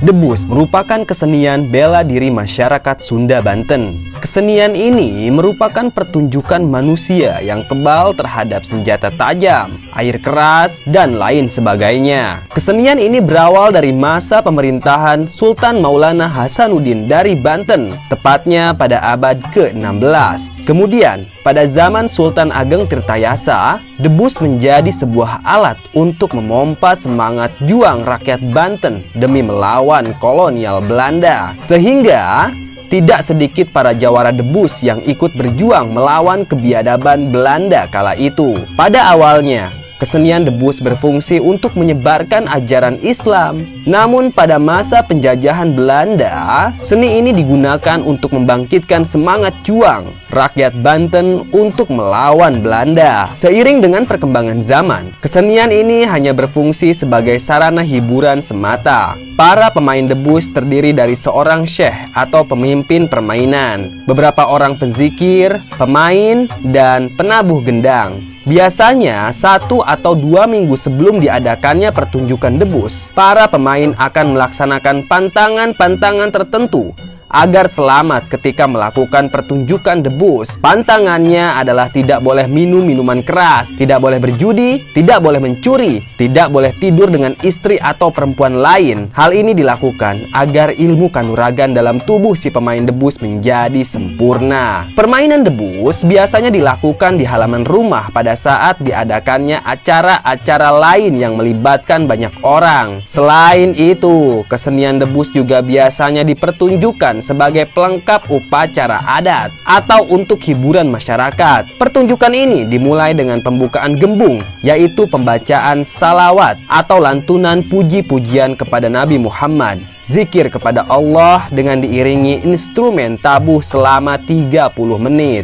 Debus merupakan kesenian bela diri masyarakat Sunda Banten. Kesenian ini merupakan pertunjukan manusia yang kebal terhadap senjata tajam, air keras, dan lain sebagainya. Kesenian ini berawal dari masa pemerintahan Sultan Maulana Hasanuddin dari Banten, tepatnya pada abad ke-16. Kemudian, pada zaman Sultan Ageng Tirtayasa, debus menjadi sebuah alat untuk memompa semangat juang rakyat Banten demi melawan kolonial Belanda. Sehingga tidak sedikit para jawara debus yang ikut berjuang melawan kebiadaban Belanda kala itu. Pada awalnya, kesenian debus berfungsi untuk menyebarkan ajaran Islam. Namun pada masa penjajahan Belanda, seni ini digunakan untuk membangkitkan semangat juang rakyat Banten untuk melawan Belanda. Seiring dengan perkembangan zaman, kesenian ini hanya berfungsi sebagai sarana hiburan semata. Para pemain debus terdiri dari seorang syekh atau pemimpin permainan, beberapa orang penzikir, pemain, dan penabuh gendang. Biasanya 1 atau 2 minggu sebelum diadakannya pertunjukan debus, para pemain akan melaksanakan pantangan-pantangan tertentu agar selamat ketika melakukan pertunjukan debus. Pantangannya adalah tidak boleh minum minuman keras, tidak boleh berjudi, tidak boleh mencuri, tidak boleh tidur dengan istri atau perempuan lain. Hal ini dilakukan agar ilmu kanuragan dalam tubuh si pemain debus menjadi sempurna. Permainan debus biasanya dilakukan di halaman rumah pada saat diadakannya acara-acara lain yang melibatkan banyak orang. Selain itu, kesenian debus juga biasanya dipertunjukkan sebagai pelengkap upacara adat atau untuk hiburan masyarakat. Pertunjukan ini dimulai dengan pembukaan gembung, yaitu pembacaan salawat atau lantunan puji-pujian kepada Nabi Muhammad, zikir kepada Allah dengan diiringi instrumen tabuh selama 30 menit.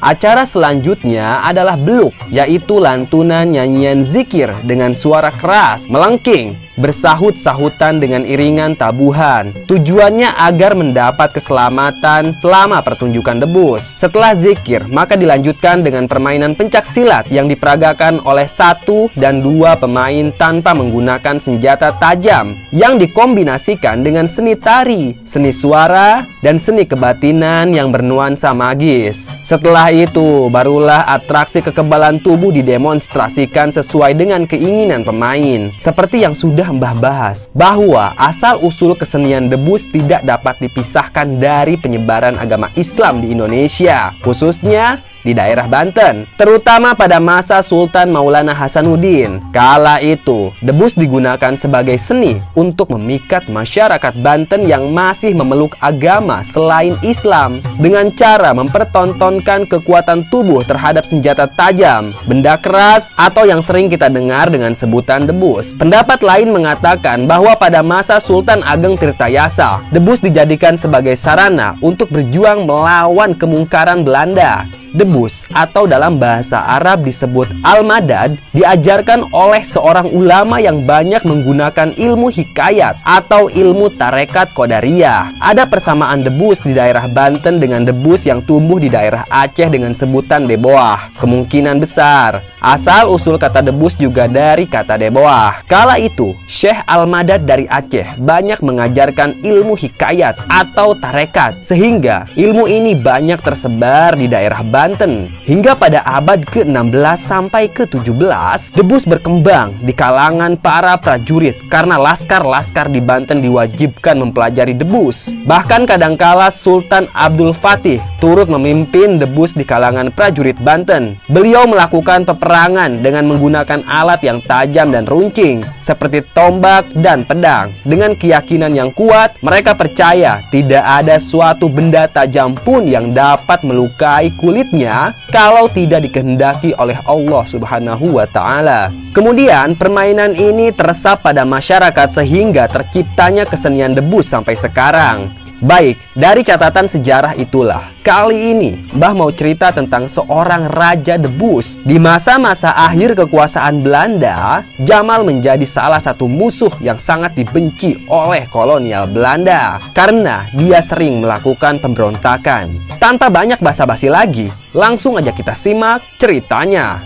Acara selanjutnya adalah beluk, yaitu lantunan nyanyian zikir dengan suara keras, melengking, bersahut-sahutan dengan iringan tabuhan. Tujuannya agar mendapat keselamatan selama pertunjukan debus. Setelah zikir, maka dilanjutkan dengan permainan pencak silat yang diperagakan oleh 1 dan 2 pemain tanpa menggunakan senjata tajam, yang dikombinasikan dengan seni tari, seni suara, dan seni kebatinan yang bernuansa magis. Setelah itu, barulah atraksi kekebalan tubuh didemonstrasikan sesuai dengan keinginan pemain. Seperti yang sudah Mbah bahas, bahwa asal-usul kesenian debus tidak dapat dipisahkan dari penyebaran agama Islam di Indonesia, khususnya di daerah Banten, terutama pada masa Sultan Maulana Hasanuddin. Kala itu, debus digunakan sebagai seni untuk memikat masyarakat Banten yang masih memeluk agama selain Islam dengan cara mempertontonkan kekuatan tubuh terhadap senjata tajam, benda keras, atau yang sering kita dengar dengan sebutan debus. Pendapat lain mengatakan bahwa pada masa Sultan Ageng Tirtayasa, debus dijadikan sebagai sarana untuk berjuang melawan kemungkaran Belanda. Debus atau dalam bahasa Arab disebut al-madad diajarkan oleh seorang ulama yang banyak menggunakan ilmu hikayat atau ilmu tarekat Qadariyah. Ada persamaan debus di daerah Banten dengan debus yang tumbuh di daerah Aceh dengan sebutan deboah. Kemungkinan besar asal usul kata debus juga dari kata deboah. Kala itu, Syekh Al-Madad dari Aceh banyak mengajarkan ilmu hikayat atau tarekat, sehingga ilmu ini banyak tersebar di daerah Banten. Hingga pada abad ke-16 sampai ke-17, debus berkembang di kalangan para prajurit karena laskar-laskar di Banten diwajibkan mempelajari debus. Bahkan kadangkala Sultan Abdul Fatih turut memimpin debus di kalangan prajurit Banten. Beliau melakukan peperangan dengan menggunakan alat yang tajam dan runcing seperti tombak dan pedang. Dengan keyakinan yang kuat, mereka percaya tidak ada suatu benda tajam pun yang dapat melukai kulitnya kalau tidak dikehendaki oleh Allah Subhanahu wa Ta'ala. Kemudian permainan ini teresap pada masyarakat sehingga terciptanya kesenian debus sampai sekarang. Baik, dari catatan sejarah itulah, kali ini Mbah mau cerita tentang seorang raja debus. Di masa-masa akhir kekuasaan Belanda, Jamal menjadi salah satu musuh yang sangat dibenci oleh kolonial Belanda karena dia sering melakukan pemberontakan. Tanpa banyak basa-basi lagi, langsung aja kita simak ceritanya.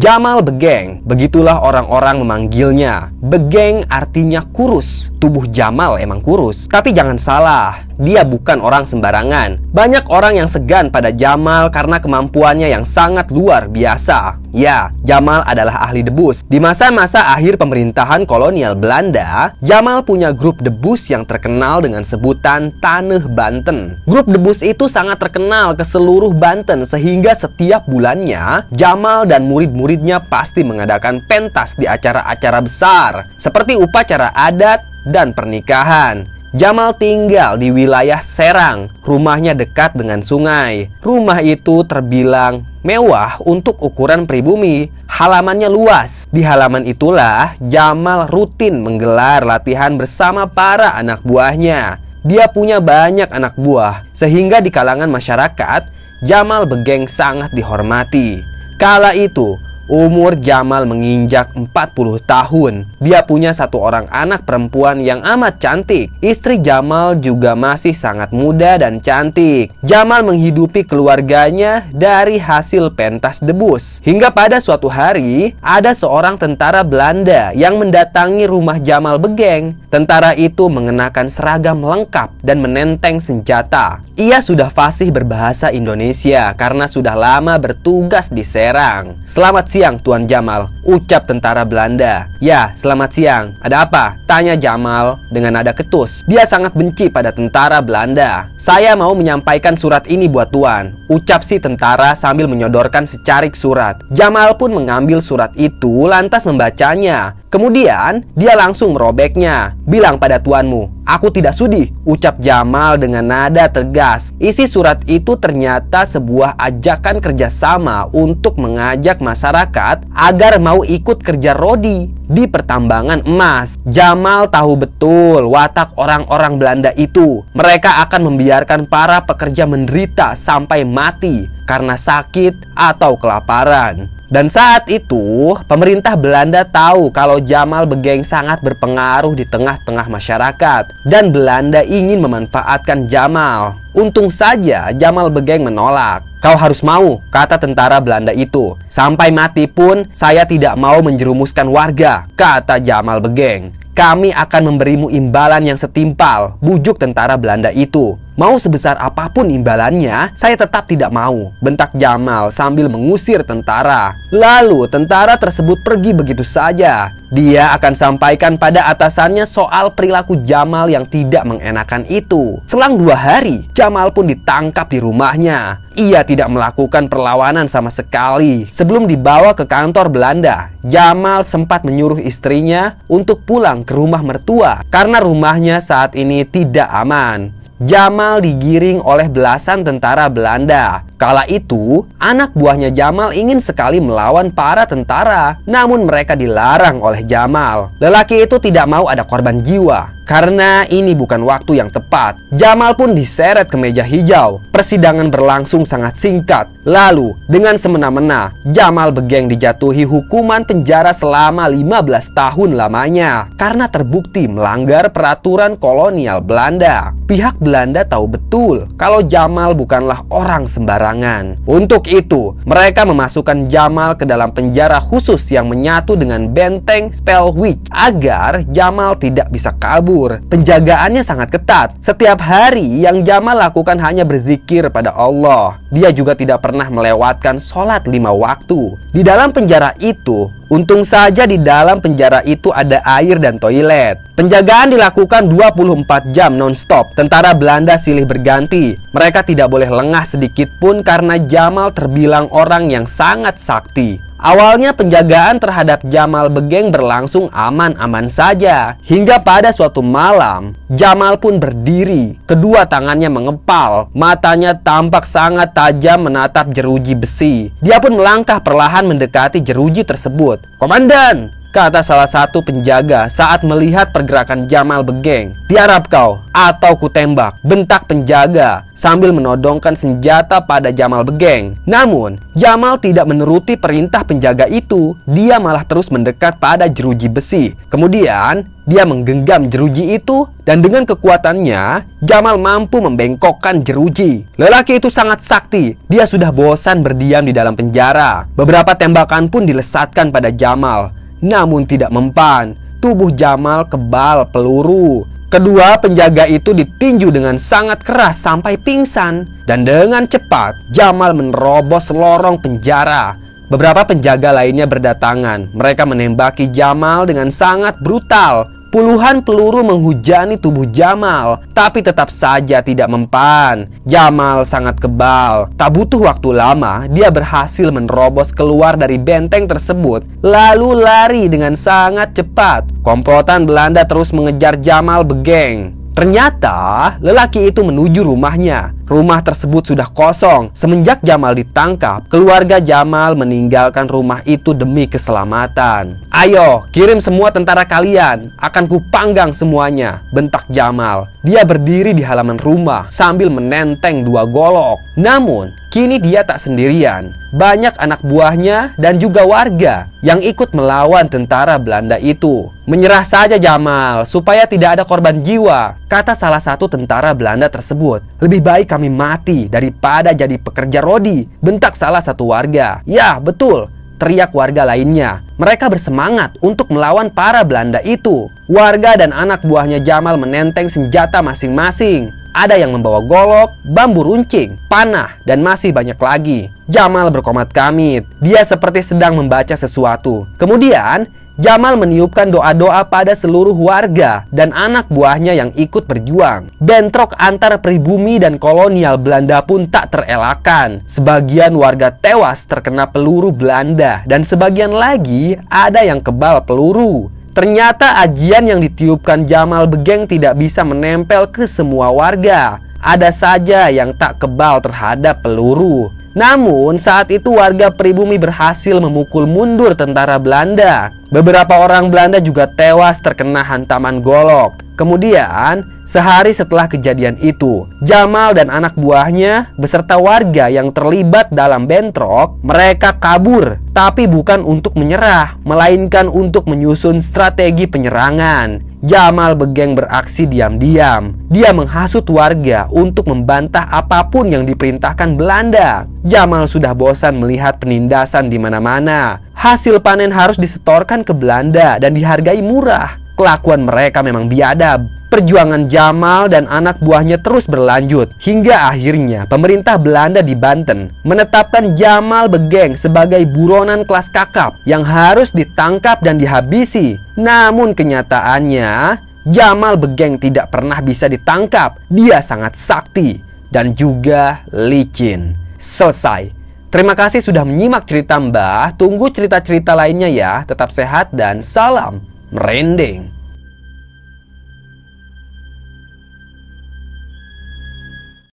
Jamal Begeng, begitulah orang-orang memanggilnya. Begeng artinya kurus. Tubuh Jamal emang kurus, tapi jangan salah, dia bukan orang sembarangan. Banyak orang yang segan pada Jamal karena kemampuannya yang sangat luar biasa. Ya, Jamal adalah ahli debus. Di masa-masa akhir pemerintahan kolonial Belanda, Jamal punya grup debus yang terkenal dengan sebutan Taneuh Banten. Grup debus itu sangat terkenal ke seluruh Banten sehingga setiap bulannya Jamal dan murid-muridnya pasti mengadakan pentas di acara-acara besar seperti upacara adat dan pernikahan. Jamal tinggal di wilayah Serang. Rumahnya dekat dengan sungai. Rumah itu terbilang mewah untuk ukuran pribumi. Halamannya luas. Di halaman itulah Jamal rutin menggelar latihan bersama para anak buahnya. Dia punya banyak anak buah, sehingga di kalangan masyarakat Jamal Begeng sangat dihormati. Kala itu umur Jamal menginjak 40 tahun. Dia punya satu orang anak perempuan yang amat cantik. Istri Jamal juga masih sangat muda dan cantik. Jamal menghidupi keluarganya dari hasil pentas debus. Hingga pada suatu hari, ada seorang tentara Belanda yang mendatangi rumah Jamal Begeng. Tentara itu mengenakan seragam lengkap dan menenteng senjata. Ia sudah fasih berbahasa Indonesia karena sudah lama bertugas di Serang. "Selamat siang, Tuan Jamal," ucap tentara Belanda. "Ya, selamat siang. Ada apa?" tanya Jamal dengan nada ketus. Dia sangat benci pada tentara Belanda. "Saya mau menyampaikan surat ini buat Tuan," ucap si tentara sambil menyodorkan secarik surat. Jamal pun mengambil surat itu lantas membacanya. Kemudian dia langsung merobeknya. "Bilang pada tuanmu, aku tidak sudi," ucap Jamal dengan nada tegas. Isi surat itu ternyata sebuah ajakan kerjasama untuk mengajak masyarakat agar mau ikut kerja rodi di pertambangan emas. Jamal tahu betul watak orang-orang Belanda itu. Mereka akan membiarkan para pekerja menderita sampai mati karena sakit atau kelaparan. Dan saat itu, pemerintah Belanda tahu kalau Jamal Begeng sangat berpengaruh di tengah-tengah masyarakat dan Belanda ingin memanfaatkan Jamal. Untung saja Jamal Begeng menolak. "Kau harus mau," kata tentara Belanda itu. "Sampai mati pun saya tidak mau menjerumuskan warga," kata Jamal Begeng. "Kami akan memberimu imbalan yang setimpal," bujuk tentara Belanda itu. "Mau sebesar apapun imbalannya, saya tetap tidak mau," bentak Jamal sambil mengusir tentara. Lalu tentara tersebut pergi begitu saja. Dia akan sampaikan pada atasannya soal perilaku Jamal yang tidak mengenakan itu. Selang 2 hari, Jamal pun ditangkap di rumahnya. Ia tidak melakukan perlawanan sama sekali. Sebelum dibawa ke kantor Belanda, Jamal sempat menyuruh istrinya untuk pulang ke rumah mertua karena rumahnya saat ini tidak aman. Jamal digiring oleh belasan tentara Belanda. Kala itu, anak buahnya Jamal ingin sekali melawan para tentara, namun mereka dilarang oleh Jamal. Lelaki itu tidak mau ada korban jiwa karena ini bukan waktu yang tepat. Jamal pun diseret ke meja hijau. Persidangan berlangsung sangat singkat. Lalu, dengan semena-mena, Jamal Begeng dijatuhi hukuman penjara selama 15 tahun lamanya karena terbukti melanggar peraturan kolonial Belanda. Pihak Belanda tahu betul kalau Jamal bukanlah orang sembarangan. Untuk itu, mereka memasukkan Jamal ke dalam penjara khusus yang menyatu dengan benteng Spellwich agar Jamal tidak bisa kabur. Penjagaannya sangat ketat. Setiap hari yang Jamal lakukan hanya berzikir pada Allah. Dia juga tidak pernah melewatkan sholat 5 waktu. Di dalam penjara itu, untung saja di dalam penjara itu ada air dan toilet. Penjagaan dilakukan 24 jam non-stop. Tentara Belanda silih berganti. Mereka tidak boleh lengah sedikit pun karena Jamal terbilang orang yang sangat sakti. Awalnya penjagaan terhadap Jamal Begeng berlangsung aman-aman saja. Hingga pada suatu malam, Jamal pun berdiri. Kedua tangannya mengepal. Matanya tampak sangat tajam menatap jeruji besi. Dia pun melangkah perlahan mendekati jeruji tersebut. "Komandan!" kata salah satu penjaga saat melihat pergerakan Jamal Begeng. "Diharap kau, atau kutembak," bentak penjaga sambil menodongkan senjata pada Jamal Begeng. Namun, Jamal tidak menuruti perintah penjaga itu. Dia malah terus mendekat pada jeruji besi. Kemudian, dia menggenggam jeruji itu dan dengan kekuatannya, Jamal mampu membengkokkan jeruji. Lelaki itu sangat sakti. Dia sudah bosan berdiam di dalam penjara. Beberapa tembakan pun dilesatkan pada Jamal, namun tidak mempan. Tubuh Jamal kebal peluru. Kedua penjaga itu ditinju dengan sangat keras sampai pingsan. Dan dengan cepat, Jamal menerobos lorong penjara. Beberapa penjaga lainnya berdatangan. Mereka menembaki Jamal dengan sangat brutal. Puluhan peluru menghujani tubuh Jamal, tapi tetap saja tidak mempan. Jamal sangat kebal. Tak butuh waktu lama, dia berhasil menerobos keluar dari benteng tersebut, lalu lari dengan sangat cepat. Komplotan Belanda terus mengejar Jamal Begeng. Ternyata lelaki itu menuju rumahnya. Rumah tersebut sudah kosong. Semenjak Jamal ditangkap, keluarga Jamal meninggalkan rumah itu demi keselamatan. "Ayo, kirim semua tentara kalian. Akan kupanggang semuanya," bentak Jamal. Dia berdiri di halaman rumah sambil menenteng 2 golok. Namun, kini dia tak sendirian. Banyak anak buahnya dan juga warga yang ikut melawan tentara Belanda itu. "Menyerah saja Jamal, supaya tidak ada korban jiwa," kata salah satu tentara Belanda tersebut. "Lebih baik kami mati daripada jadi pekerja rodi," bentak salah satu warga. "Ya, betul," teriak warga lainnya. Mereka bersemangat untuk melawan para Belanda itu. Warga dan anak buahnya Jamal menenteng senjata masing-masing. Ada yang membawa golok, bambu runcing, panah, dan masih banyak lagi. Jamal berkomat-kamit. Dia seperti sedang membaca sesuatu. Kemudian, Jamal meniupkan doa-doa pada seluruh warga dan anak buahnya yang ikut berjuang. Bentrok antar pribumi dan kolonial Belanda pun tak terelakkan. Sebagian warga tewas terkena peluru Belanda dan sebagian lagi ada yang kebal peluru. Ternyata ajian yang ditiupkan Jamal Begeng tidak bisa menempel ke semua warga. Ada saja yang tak kebal terhadap peluru. Namun saat itu warga pribumi berhasil memukul mundur tentara Belanda. Beberapa orang Belanda juga tewas terkena hantaman golok. Kemudian, sehari setelah kejadian itu, Jamal dan anak buahnya beserta warga yang terlibat dalam bentrok, mereka kabur. Tapi bukan untuk menyerah, melainkan untuk menyusun strategi penyerangan. Jamal Begeng beraksi diam-diam. Dia menghasut warga untuk membantah apapun yang diperintahkan Belanda. Jamal sudah bosan melihat penindasan di mana-mana. Hasil panen harus disetorkan ke Belanda dan dihargai murah. Kelakuan mereka memang biadab. Perjuangan Jamal dan anak buahnya terus berlanjut hingga akhirnya pemerintah Belanda di Banten menetapkan Jamal Begeng sebagai buronan kelas kakap yang harus ditangkap dan dihabisi. Namun kenyataannya Jamal Begeng tidak pernah bisa ditangkap. Dia sangat sakti dan juga licin. Selesai. Terima kasih sudah menyimak cerita Mbah. Tunggu cerita-cerita lainnya ya. Tetap sehat dan salam merinding.